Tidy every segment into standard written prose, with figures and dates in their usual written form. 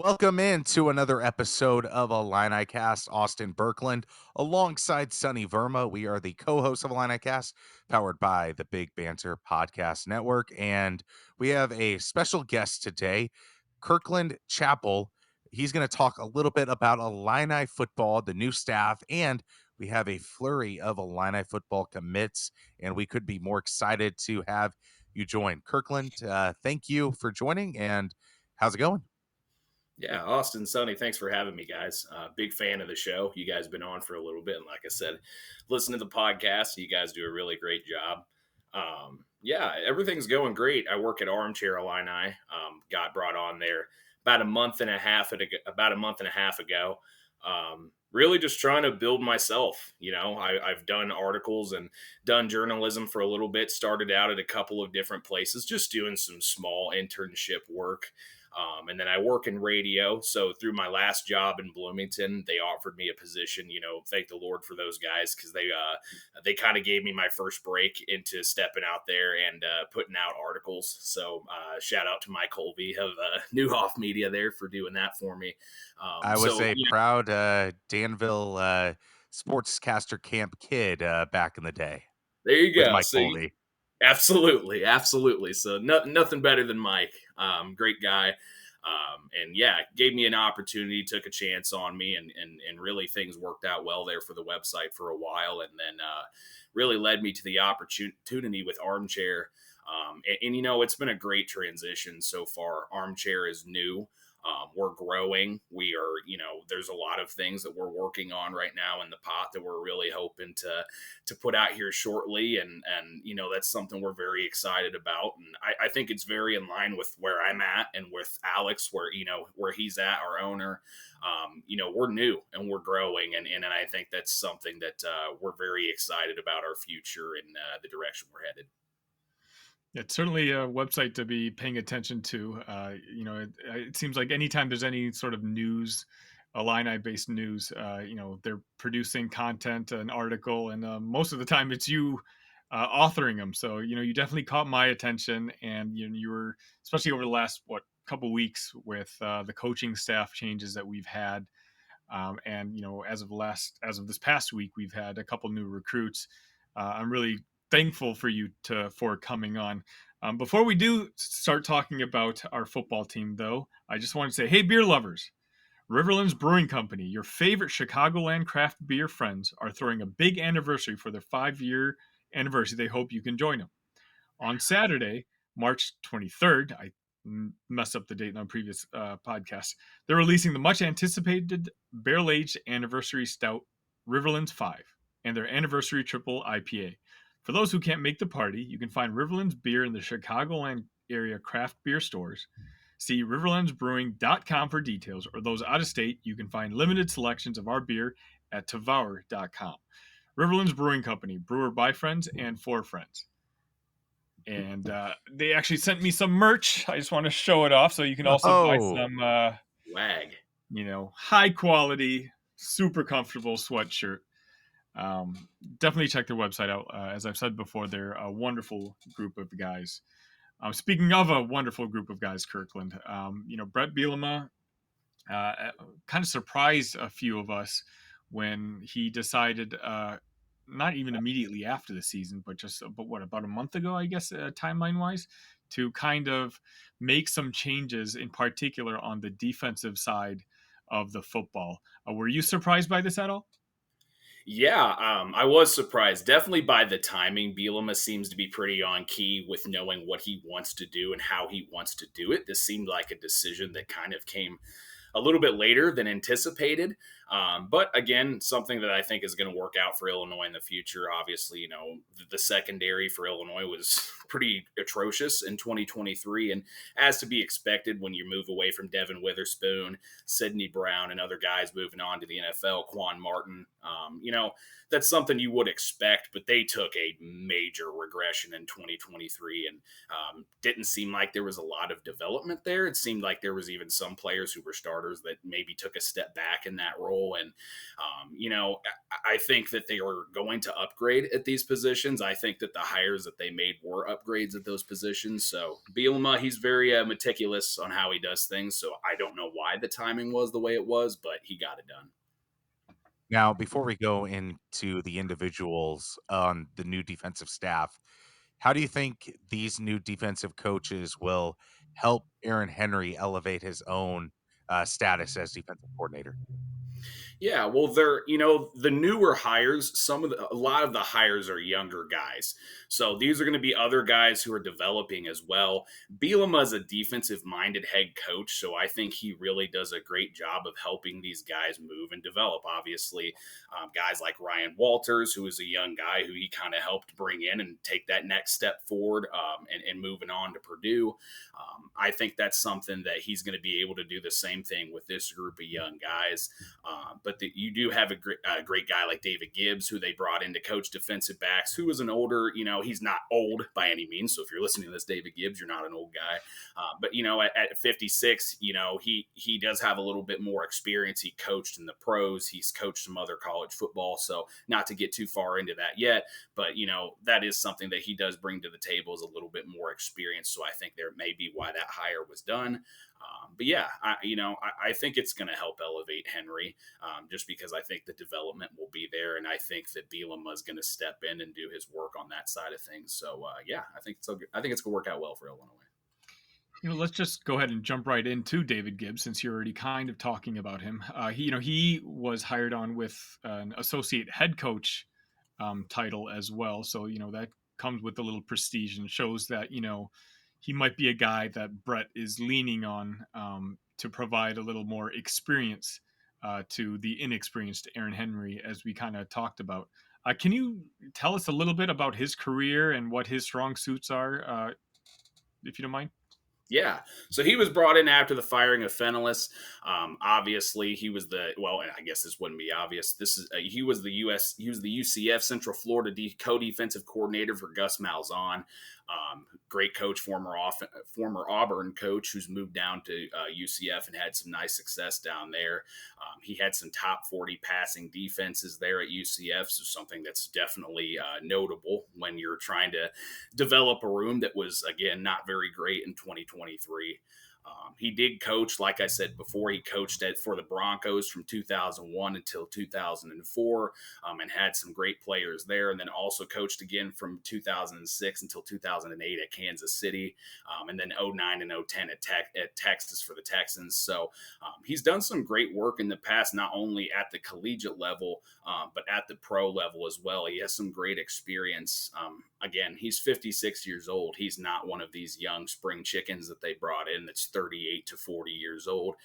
Welcome in to another episode of Illini Cast. Austin Berkland, alongside Sunny Verma. We are the co-hosts of Illini Cast, powered by the Big Banter Podcast Network. And we have a special guest today, Kirkland Chappell. He's going to talk a little bit about Illini football, the new staff, and we have a flurry of Illini football commits, and we could be more excited to have you join. Kirkland, thank you for joining, and how's it going? Yeah, Austin, Sonny, thanks for having me, guys. Big fan of the show. You guys been on for a little bit, and like I said, listen to the podcast. You guys do a really great job. Yeah, everything's going great. I work at Armchair Illini. Got brought on there about a month and a half ago. Really just trying to build myself. I've done articles and done journalism for a little bit. Started out at a couple of different places, just doing some small internship work. And then I work in radio. So through my last job in Bloomington, they offered me a position. Thank the Lord for those guys, because they kind of gave me my first break into stepping out there and putting out articles. So shout out to Mike Colby of New Off Media there for doing that for me. I was So a yeah, proud Danville sportscaster camp kid back in the day there you with go. Mike See, Colby. absolutely, absolutely. So nothing better than Mike. Great guy. And yeah, gave me an opportunity, took a chance on me, and really things worked out well there for the website for a while, and then really led me to the opportunity with Armchair. And it's been a great transition so far. Armchair is new. We're growing. There's a lot of things that we're working on right now in the pot that we're really hoping to put out here shortly, and that's something we're very excited about. And I think it's very in line with where I'm at and with Alex, where he's at, our owner. We're new and we're growing, and I think that's something that we're very excited about our future and the direction we're headed. It's certainly a website to be paying attention to. It seems like anytime there's any sort of news, Illini-based news, they're producing content, an article, and most of the time it's you authoring them. So, you definitely caught my attention, and you were, especially over the last couple weeks with the coaching staff changes that we've had, and as of this past week, we've had a couple new recruits. I'm really thankful for you for coming on. Before we do start talking about our football team, though, I just want to say, hey, beer lovers, Riverlands Brewing Company, your favorite Chicagoland craft beer friends, are throwing a big anniversary for their 5-year anniversary. They hope you can join them. On Saturday, March 23rd, I messed up the date on previous podcast, they're releasing the much anticipated barrel aged anniversary stout Riverlands 5 and their anniversary triple IPA. For those who can't make the party, you can find Riverlands beer in the Chicagoland area craft beer stores. See riverlandsbrewing.com for details, or those out of state, you can find limited selections of our beer at tavour.com. Riverlands Brewing Company, brewer by friends and for friends. And they actually sent me some merch. I just want to show it off so you can also buy Oh, some, Wag. high quality, super comfortable sweatshirt. Definitely check their website out. As I've said before, they're a wonderful group of guys. Speaking of a wonderful group of guys, Kirkland, Bret Bielema kind of surprised a few of us when he decided, not even immediately after the season, but about a month ago, I guess, timeline wise, to kind of make some changes, in particular on the defensive side of the football. Were you surprised by this at all? Yeah, I was surprised. Definitely by the timing. Bielema seems to be pretty on key with knowing what he wants to do and how he wants to do it. This seemed like a decision that kind of came a little bit later than anticipated. But again, something that I think is going to work out for Illinois in the future. Obviously, the secondary for Illinois was pretty atrocious in 2023. And as to be expected when you move away from Devin Witherspoon, Sidney Brown, and other guys moving on to the NFL, Quan Martin, that's something you would expect, but they took a major regression in 2023 and didn't seem like there was a lot of development there. It seemed like there was even some players who were starters that maybe took a step back in that role. And, I think that they are going to upgrade at these positions. I think that the hires that they made were upgrades at those positions. So Bielema, he's very meticulous on how he does things. So I don't know why why the timing was the way it was, but he got it done. Now, before we go into the individuals on the new defensive staff, how do you think these new defensive coaches will help Aaron Henry elevate his own status as defensive coordinator? Yeah, well, they're the newer hires. A lot of the hires are younger guys, so these are going to be other guys who are developing as well. Bielema is a defensive-minded head coach, so I think he really does a great job of helping these guys move and develop. Obviously, guys like Ryan Walters, who is a young guy who he kind of helped bring in and take that next step forward, and moving on to Purdue. I think that's something that he's going to be able to do the same thing with this group of young guys. You do have a great guy like David Gibbs, who they brought in to coach defensive backs, who is an older, he's not old by any means. So if you're listening to this, David Gibbs, you're not an old guy. But at 56, he does have a little bit more experience. He coached in the pros. He's coached some other college football. So not to get too far into that yet, but that is something that he does bring to the table, is a little bit more experience. So I think there may be why that hire was done. But yeah, I think it's going to help elevate Henry, just because I think the development will be there, and I think that Bielema is going to step in and do his work on that side of things. So yeah, I think it's going to work out well for Illinois. Let's just go ahead and jump right into David Gibbs, since you're already kind of talking about him. He was hired on with an associate head coach title as well, so that comes with a little prestige and shows that he might be a guy that Bret is leaning on to provide a little more experience to the inexperienced Aaron Henry, as we kind of talked about. Can you tell us a little bit about his career and what his strong suits are, if you don't mind? Yeah. So he was brought in after the firing of Fenelus. Obviously, he was and I guess this wouldn't be obvious. He was the UCF Central Florida co-defensive coordinator for Gus Malzahn. Great coach, former Auburn coach, who's moved down to UCF and had some nice success down there. He had some top 40 passing defenses there at UCF, so something that's definitely notable when you're trying to develop a room that was, again, not very great in 2023. He did coach, like I said before, he coached for the Broncos from 2001 until 2004, and had some great players there, and then also coached again from 2006 until 2008 at Kansas City, and then 09 and 010 at Texas for the Texans. So he's done some great work in the past, not only at the collegiate level, but at the pro level as well. He has some great experience. Again, he's 56 years old. He's not one of these young spring chickens that they brought in that's 38 to 40 years old,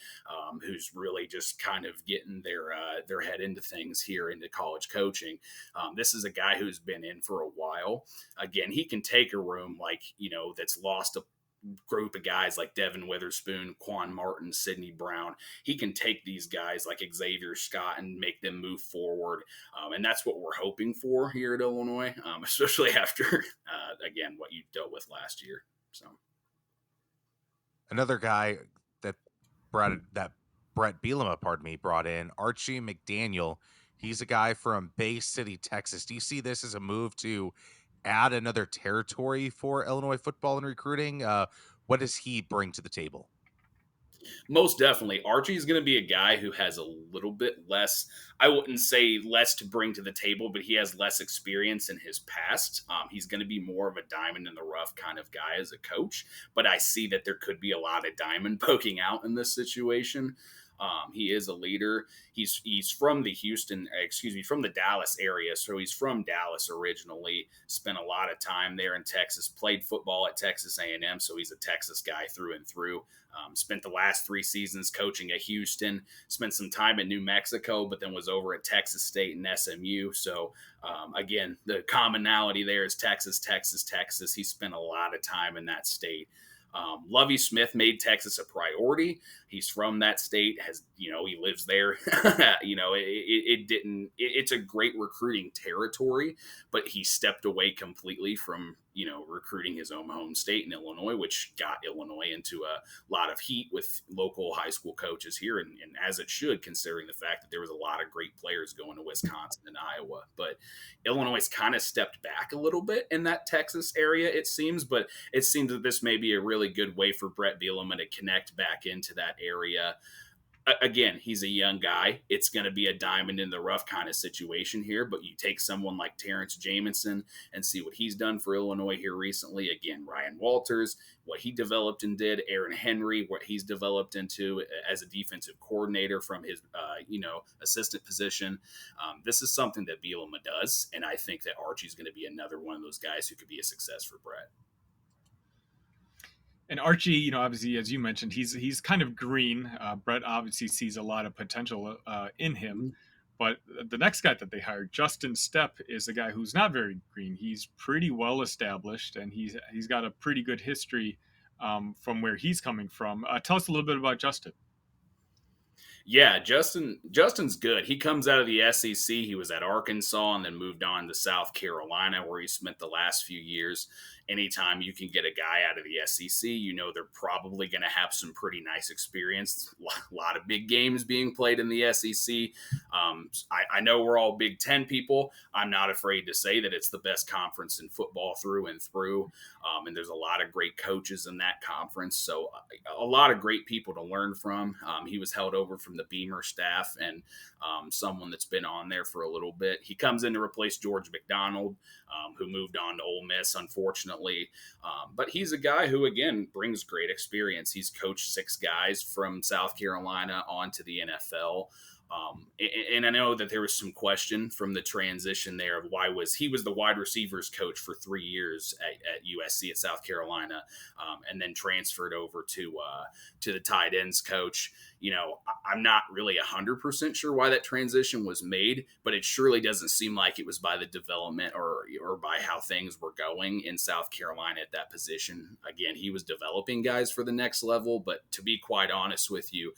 who's really just kind of getting their head into things here into college coaching. This is a guy who's been in for a while. Again, he can take a room that's lost a group of guys like Devin Witherspoon, Quan Martin, Sidney Brown. He can take these guys like Xavier Scott and make them move forward. And that's what we're hoping for here at Illinois, especially after, again, what you dealt with last year. So Another guy that Bret Bielema, brought in, Archie McDaniel. He's a guy from Bay City, Texas. Do you see this as a move to add another territory for Illinois football and recruiting? What does he bring to the table? most definitely, Archie is going to be a guy who has a little bit less. I wouldn't say less to bring to the table, but he has less experience in his past. He's going to be more of a diamond in the rough kind of guy as a coach. But I see that there could be a lot of diamond poking out in this situation. He is a leader. He's from from the Dallas area. So he's from Dallas originally, spent a lot of time there in Texas, played football at Texas A&M. So he's a Texas guy through and through. Spent the last 3 seasons coaching at Houston, spent some time in New Mexico, but then was over at Texas State and SMU. So again, the commonality there is Texas, Texas, Texas. He spent a lot of time in that state. Lovie Smith made Texas a priority. He's from that state, he lives there. It's a great recruiting territory, but he stepped away completely from, recruiting his own home state in Illinois, which got Illinois into a lot of heat with local high school coaches here. And as it should, considering the fact that there was a lot of great players going to Wisconsin and Iowa, but Illinois kind of stepped back a little bit in that Texas area, it seems, but it seems that this may be a really good way for Bret Bielema to connect back into that area. again, he's a young guy. It's going to be a diamond in the rough kind of situation here. But you take someone like Terrence Jamison and see what he's done for Illinois here recently. Again, Ryan Walters, what he developed and did. Aaron Henry, what he's developed into as a defensive coordinator from his, assistant position. This is something that Bielema does, and I think that Archie's going to be another one of those guys who could be a success for Bret. And Archie, obviously, as you mentioned, he's kind of green. Bret obviously sees a lot of potential in him. But the next guy that they hired, Justin Stepp, is a guy who's not very green. He's pretty well established, and he's got a pretty good history from where he's coming from. Tell us a little bit about Justin. Yeah, Justin's good. He comes out of the SEC. He was at Arkansas and then moved on to South Carolina, where he spent the last few years. Anytime you can get a guy out of the SEC, they're probably going to have some pretty nice experience. A lot of big games being played in the SEC. I know we're all Big Ten people. I'm not afraid to say that it's the best conference in football through and through. And there's a lot of great coaches in that conference. So a lot of great people to learn from. He was held over from the Beamer staff and someone that's been on there for a little bit. He comes in to replace George McDonald, who moved on to Ole Miss, unfortunately. But he's a guy who, again, brings great experience. He's coached 6 guys from South Carolina onto the NFL. And I know that there was some question from the transition there of he was the wide receivers coach for 3 years at USC at South Carolina, and then transferred over to the tight ends coach. I'm not really 100% sure why that transition was made, but it surely doesn't seem like it was by the development or by how things were going in South Carolina at that position. Again, he was developing guys for the next level, but to be quite honest with you,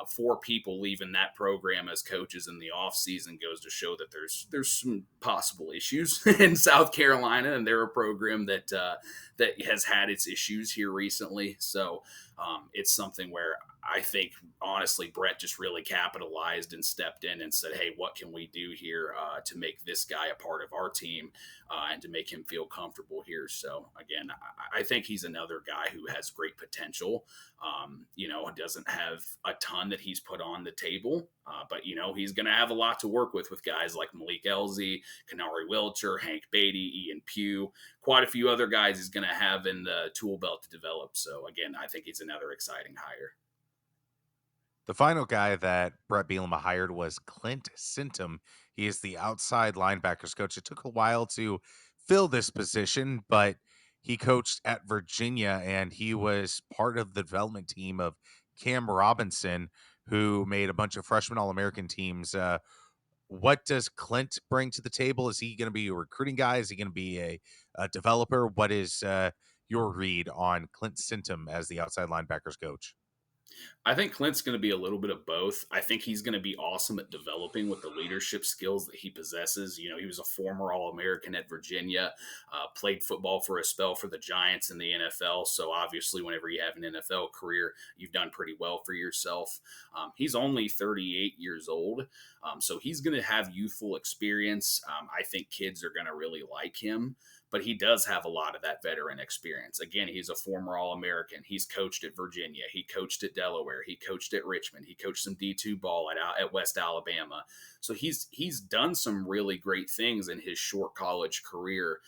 4 people leaving that program as coaches in the offseason goes to show that there's some possible issues in South Carolina, and they're a program that has had its issues here recently. So it's something where I think, honestly, Bret just really capitalized and stepped in and said, hey, what can we do here to make this guy a part of our team and to make him feel comfortable here? So, again, I think he's another guy who has great potential. Doesn't have a ton that he's put on the table, but, he's going to have a lot to work with guys like Malik Elzy, Kanari Wilcher, Hank Beatty, Ian Pugh, quite a few other guys he's going to have in the tool belt to develop. So, again, I think he's another exciting hire. The final guy that Bret Bielema hired was Clint Sintim. He is the outside linebackers coach. It took a while to fill this position, but he coached at Virginia, and he was part of the development team of Cam Robinson, who made a bunch of freshman All-American teams. What does Clint bring to the table? Is he going to be a recruiting guy? Is he going to be a developer? What is your read on Clint Sintim as the outside linebackers coach? I think Clint's going to be a little bit of both. I think he's going to be awesome at developing with the leadership skills that he possesses. He was a former All-American at Virginia, played football for a spell for the Giants in the NFL. So obviously, whenever you have an NFL career, you've done pretty well for yourself. He's only 38 years old, so he's going to have youthful experience. I think kids are going to really like him. But he does have a lot of that veteran experience. Again, he's a former All-American. He's coached at Virginia. He coached at Delaware. He coached at Richmond. He coached some D2 ball at West Alabama. So he's done some really great things in his short college career.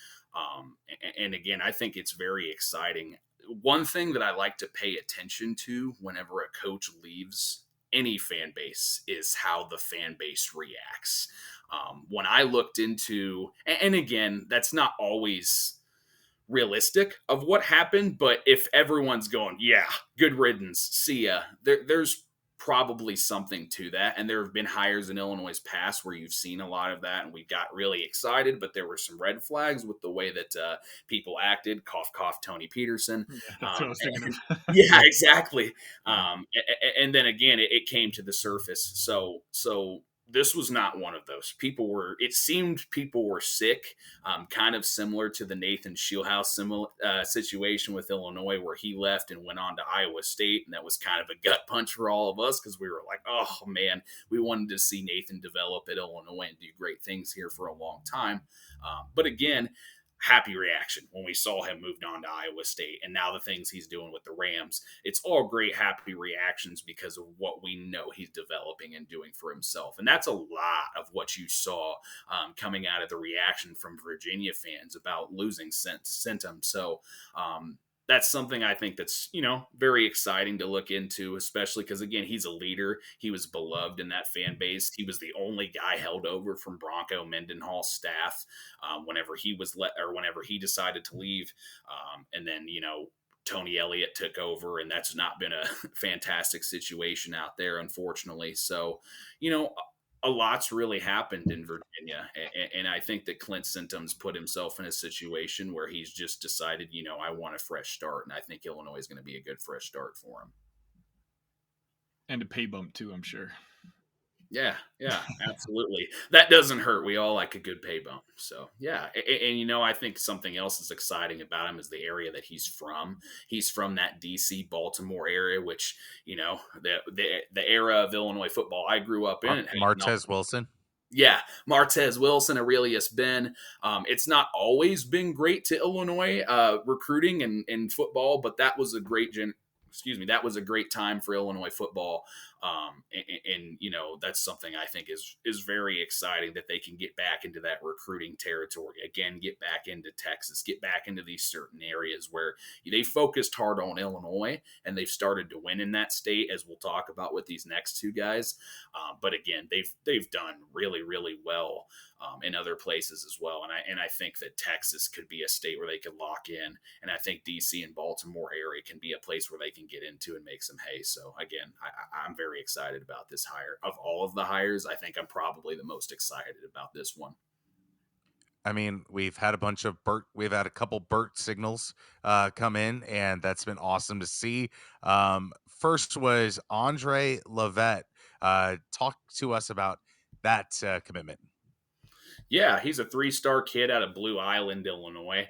And again, I think it's very exciting. One thing that I like to pay attention to whenever a coach leaves any fan base is how the fan base reacts. When I looked into, and again, that's not always realistic of what happened, but if everyone's going, yeah, good riddance, see ya, there's probably something to that. And there have been hires in Illinois' past where you've seen a lot of that, and we got really excited, but there were some red flags with the way that people acted. Cough, cough, Tony Peterson. Yeah, that's what I was thinking of. Yeah, exactly. And then again, it came to the surface. So this was not one of those. It seemed people were sick, kind of similar to the Nathan Shieldhouse situation with Illinois, where he left and went on to Iowa State. And that was kind of a gut punch for all of us, because we were like, oh man, we wanted to see Nathan develop at Illinois and do great things here for a long time. But again, happy reaction when we saw him moved on to Iowa State. And now the things he's doing with the Rams, it's all great, happy reactions because of what we know he's developing and doing for himself. And that's a lot of what you saw coming out of the reaction from Virginia fans about losing Sintim. So, that's something I think that's, very exciting to look into, especially because, again, he's a leader. He was beloved in that fan base. He was the only guy held over from Bronco Mendenhall's staff whenever he was whenever he decided to leave. And then, Tony Elliott took over, and that's not been a fantastic situation out there, unfortunately. So, you know, a lot's really happened in Virginia, and I think that Clint Sintim's put himself in a situation where he's just decided, I want a fresh start, and I think Illinois is going to be a good fresh start for him. And a pay bump too, I'm sure. Yeah, absolutely. That doesn't hurt. We all like a good pay bump. So yeah, and I think something else is exciting about him is the area that he's from. He's from that DC Baltimore area, which the era of Illinois football I grew up in. Martez Wilson. Yeah, Martez Wilson, Aurelius Ben. It's not always been great to Illinois recruiting and football, but that was a that was a great time for Illinois football. And that's something I think is very exciting that they can get back into that recruiting territory again, get back into Texas, get back into these certain areas where they focused hard on Illinois and they've started to win in that state, as we'll talk about with these next two guys. But again, they've done really, really well in other places as well. And I think that Texas could be a state where they could lock in. And I think DC and Baltimore area can be a place where they can get into and make some hay. So again, I'm very excited about this hire. Of all of the hires, I think I'm probably the most excited about this one. I mean, we've had a couple Burt signals come in, and that's been awesome to see. First was Andre Lovette. Talk to us about that commitment. Yeah, he's a 3-star kid out of Blue Island, Illinois.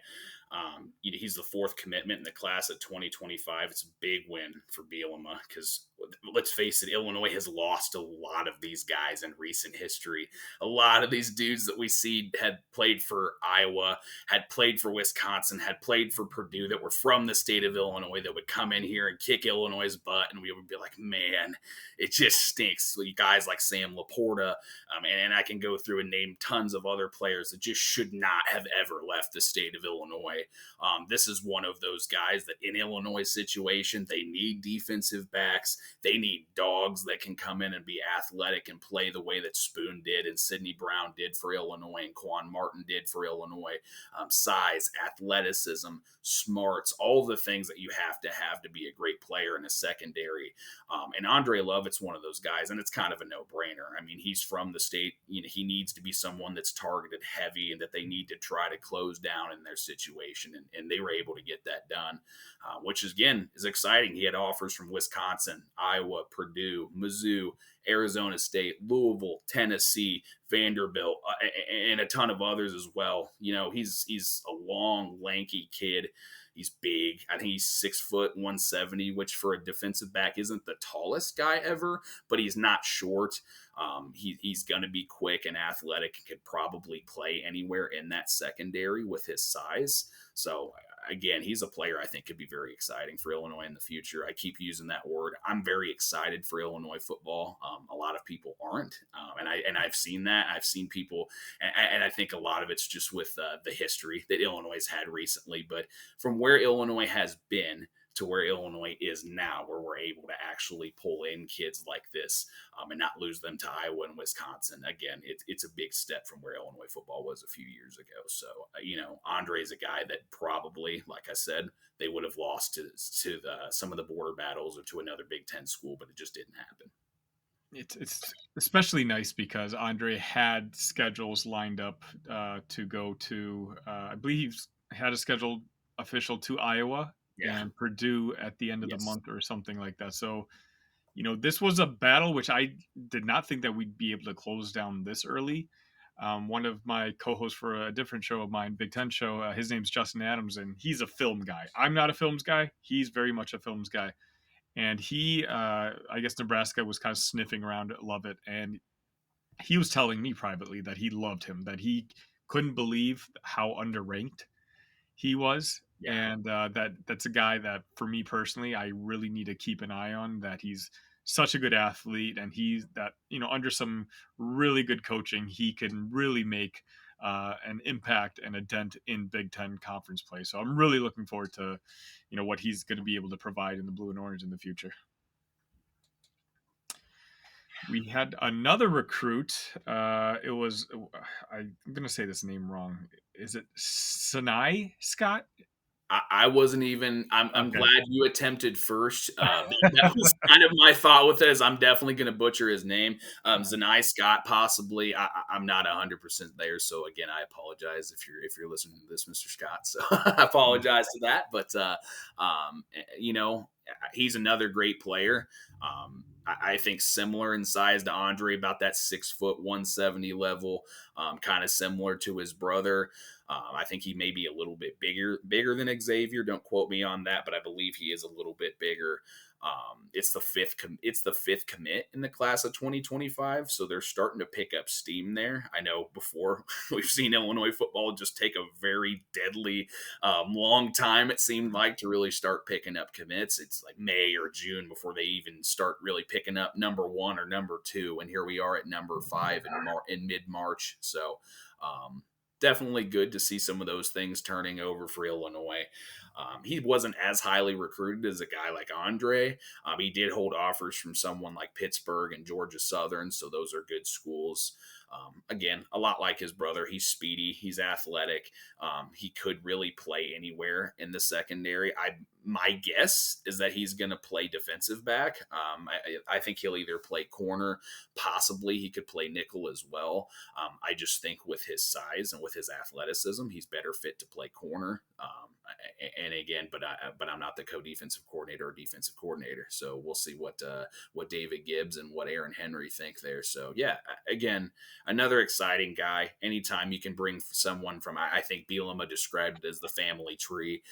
He's the 4th commitment in the class of 2025. It's a big win for Bielema because, let's face it, Illinois has lost a lot of these guys in recent history. A lot of these dudes that we see had played for Iowa, had played for Wisconsin, had played for Purdue, that were from the state of Illinois, that would come in here and kick Illinois' butt, and we would be like, man, it just stinks. So guys like Sam Laporta, and I can go through and name tons of other players that just should not have ever left the state of Illinois. This is one of those guys that in Illinois situation, they need defensive backs. They need dogs that can come in and be athletic and play the way that Spoon did and Sidney Brown did for Illinois and Quan Martin did for Illinois. Size, athleticism, smarts, all the things that you have to be a great player in a secondary. And Andre Lovette's one of those guys, and it's kind of a no-brainer. I mean, he's from the state. He needs to be someone that's targeted heavy and that they need to try to close down in their situation, and they were able to get that done, which again is exciting. He had offers from Wisconsin, Iowa, Purdue, Mizzou, Arizona State, Louisville, Tennessee, Vanderbilt, and a ton of others as well. He's a long, lanky kid. He's big. I think he's 6', 170, which for a defensive back isn't the tallest guy ever, but he's not short. He's going to be quick and athletic and could probably play anywhere in that secondary with his size. So again, he's a player I think could be very exciting for Illinois in the future. I keep using that word. I'm very excited for Illinois football. A lot of people aren't, and I've seen that. I've seen people, and I think a lot of it's just with the history that Illinois has had recently. But from where Illinois has been to where Illinois is now, where we're able to actually pull in kids like this and not lose them to Iowa and Wisconsin. Again, it's a big step from where Illinois football was a few years ago. So, Andre is a guy that probably, like I said, they would have lost to some of the border battles or to another Big Ten school, but it just didn't happen. It's especially nice because Andre had schedules lined up to go to, I believe he had a scheduled official to Iowa and Purdue at the end of the month or something like that. So, this was a battle which I did not think that we'd be able to close down this early. One of my co-hosts for a different show of mine, Big Ten show, his name's Justin Adams, and he's a film guy. I'm not a films guy. He's very much a films guy. And he, I guess Nebraska was kind of sniffing around Lovett, and he was telling me privately that he loved him, that he couldn't believe how underranked he was. Yeah. And that's a guy that, for me personally, I really need to keep an eye on. That he's such a good athlete, and he's that, under some really good coaching, he can really make an impact and a dent in Big Ten conference play. So I'm really looking forward to, what he's going to be able to provide in the blue and orange in the future. We had another recruit. It was, I'm going to say this name wrong. Is it Zenai Scott? I wasn't even. I'm Okay. glad you attempted first. That was kind of my thought with it. Is I'm definitely going to butcher his name. Zenai Scott, possibly. I'm not 100% there. So again, I apologize if you're listening to this, Mr. Scott. So I apologize to that. But you know, he's another great player. I think similar in size to Andre, about that 6 foot 170 level, kind of similar to his brother. I think he may be a little bit bigger than Xavier. Don't quote me on that, but I believe he is a little bit bigger. It's the fifth commit in the class of 2025, so they're starting to pick up steam there. I know before we've seen Illinois football just take a very deadly long time, it seemed like, to really start picking up commits. It's like May or June before they even start really picking up number 1 or number 2, and here we are at number 5 in mid March. So. Definitely good to see some of those things turning over for Illinois. He wasn't as highly recruited as a guy like Andre. He did hold offers from someone like Pittsburgh and Georgia Southern, so those are good schools. Again, a lot like his brother, he's speedy, he's athletic. He could really play anywhere in the secondary. My guess is that he's going to play defensive back. I think he'll either play corner, possibly he could play nickel as well. I just think with his size and with his athleticism, he's better fit to play corner. And again, but I'm not the co-defensive coordinator or defensive coordinator, so we'll see what David Gibbs and what Aaron Henry think there. So yeah, again, another exciting guy. Anytime you can bring someone from, I think Bielema described it as the family tree.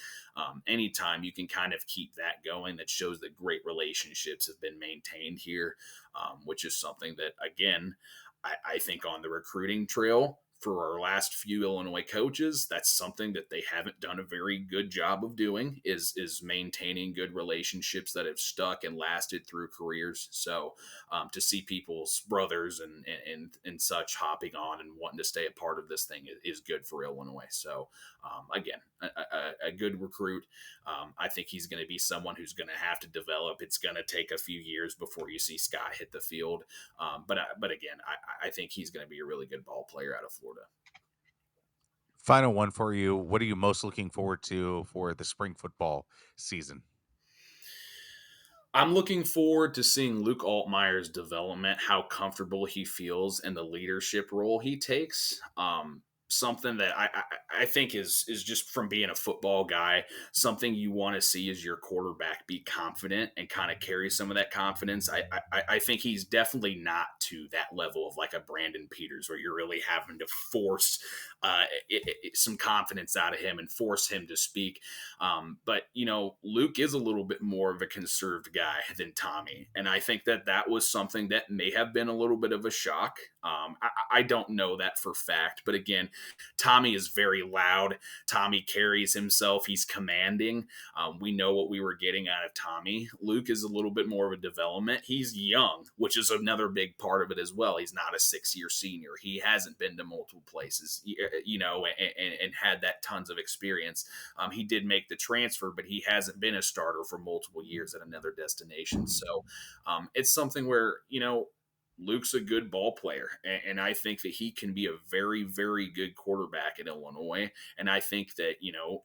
Anytime you can kind of keep that going, that shows that great relationships have been maintained here, which is something that, again, I think on the recruiting trail for our last few Illinois coaches, that's something that they haven't done a very good job of doing, is maintaining good relationships that have stuck and lasted through careers. So to see people's brothers and such hopping on and wanting to stay a part of this thing is good for Illinois. So again, a good recruit. I think he's going to be someone who's going to have to develop. It's going to take a few years before you see Scott hit the field. But again, I think he's going to be a really good ball player out of Florida. Final one for you. What are you most looking forward to for the spring football season? I'm looking forward to seeing Luke Altmaier's development, how comfortable he feels in the leadership role he takes. Something that I think is just from being a football guy, something you want to see is your quarterback be confident and kind of carry some of that confidence. I think he's definitely not to that level of like a Brandon Peters where you're really having to force some confidence out of him and force him to speak. But, Luke is a little bit more of a conserved guy than Tommy. And I think that was something that may have been a little bit of a shock. I don't know that for fact. But again, Tommy is very loud. Tommy carries himself. He's commanding. We know what we were getting out of Tommy. Luke is a little bit more of a development. He's young, which is another big part of it as well. He's not a 6-year senior. He hasn't been to multiple places, and had that tons of experience. He did make the transfer, but he hasn't been a starter for multiple years at another destination. So it's something where, Luke's a good ball player, and I think that he can be a very, very good quarterback at Illinois. And I think that,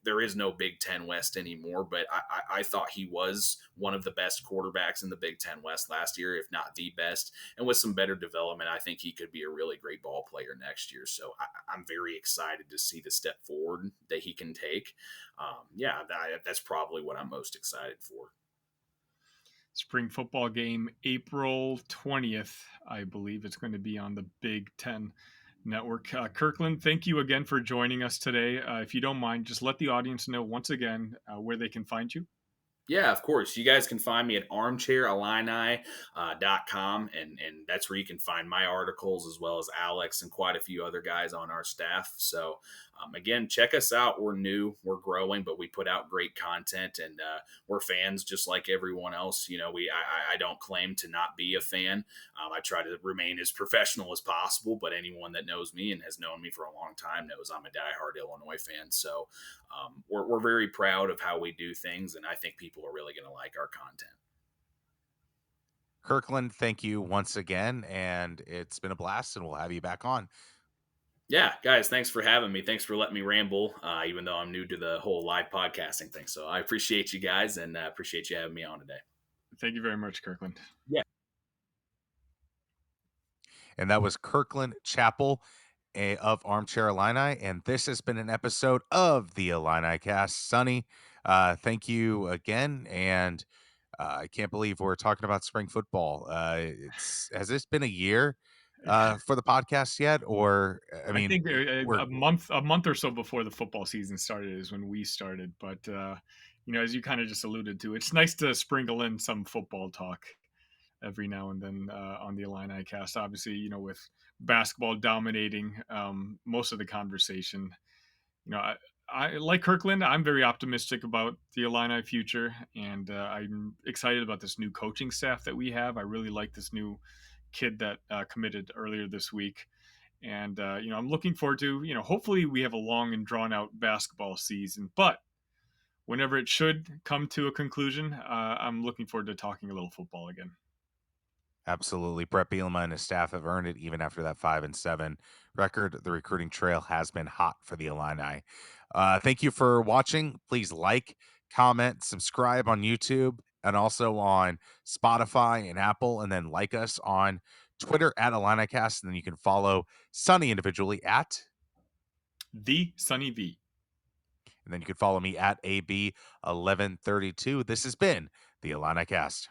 there is no Big Ten West anymore, but I thought he was one of the best quarterbacks in the Big Ten West last year, if not the best. And with some better development, I think he could be a really great ball player next year. So I'm very excited to see the step forward that he can take. That's probably what I'm most excited for. Spring football game, April 20th, I believe it's going to be on the Big Ten Network. Kirkland, thank you again for joining us today. If you don't mind, just let the audience know once again where they can find you. Yeah, of course. You guys can find me at armchairillini.com, and that's where you can find my articles as well as Alex and quite a few other guys on our staff. So Again, check us out. We're new, we're growing, but we put out great content, and we're fans just like everyone else. I don't claim to not be a fan. I try to remain as professional as possible, but anyone that knows me and has known me for a long time knows I'm a diehard Illinois fan. So we're very proud of how we do things, and I think people are really going to like our content. Kirkland, thank you once again, and it's been a blast, and we'll have you back on. Yeah, guys, thanks for having me. Thanks for letting me ramble, even though I'm new to the whole live podcasting thing. So I appreciate you guys, and appreciate you having me on today. Thank you very much, Kirkland. Yeah. And that was Kirkland Chappell of Armchair Illini. And this has been an episode of the Illini Cast. Sonny, thank you again. And I can't believe we're talking about spring football. Has this been a year for the podcast yet? Or I I mean, think we're a month or so before the football season started is when we started. But as you kind of just alluded to, it's nice to sprinkle in some football talk every now and then on the Illini cast. Obviously, with basketball dominating most of the conversation, I like Kirkland. I'm very optimistic about the Illini future, and I'm excited about this new coaching staff that we have. I really like this new kid that committed earlier this week. And I'm looking forward to, hopefully we have a long and drawn out basketball season, but whenever it should come to a conclusion, I'm looking forward to talking a little football again. absolutely. Bret Bielema and his staff have earned it even after that 5-7 record. The recruiting trail has been hot for the Illini. Thank you for watching. Please like, comment, subscribe on YouTube and also on Spotify and Apple, and then like us on Twitter at IlliniCast. And then you can follow Sonny individually at, The Sunny V. and then you can follow me at AB1132. This has been the IlliniCast.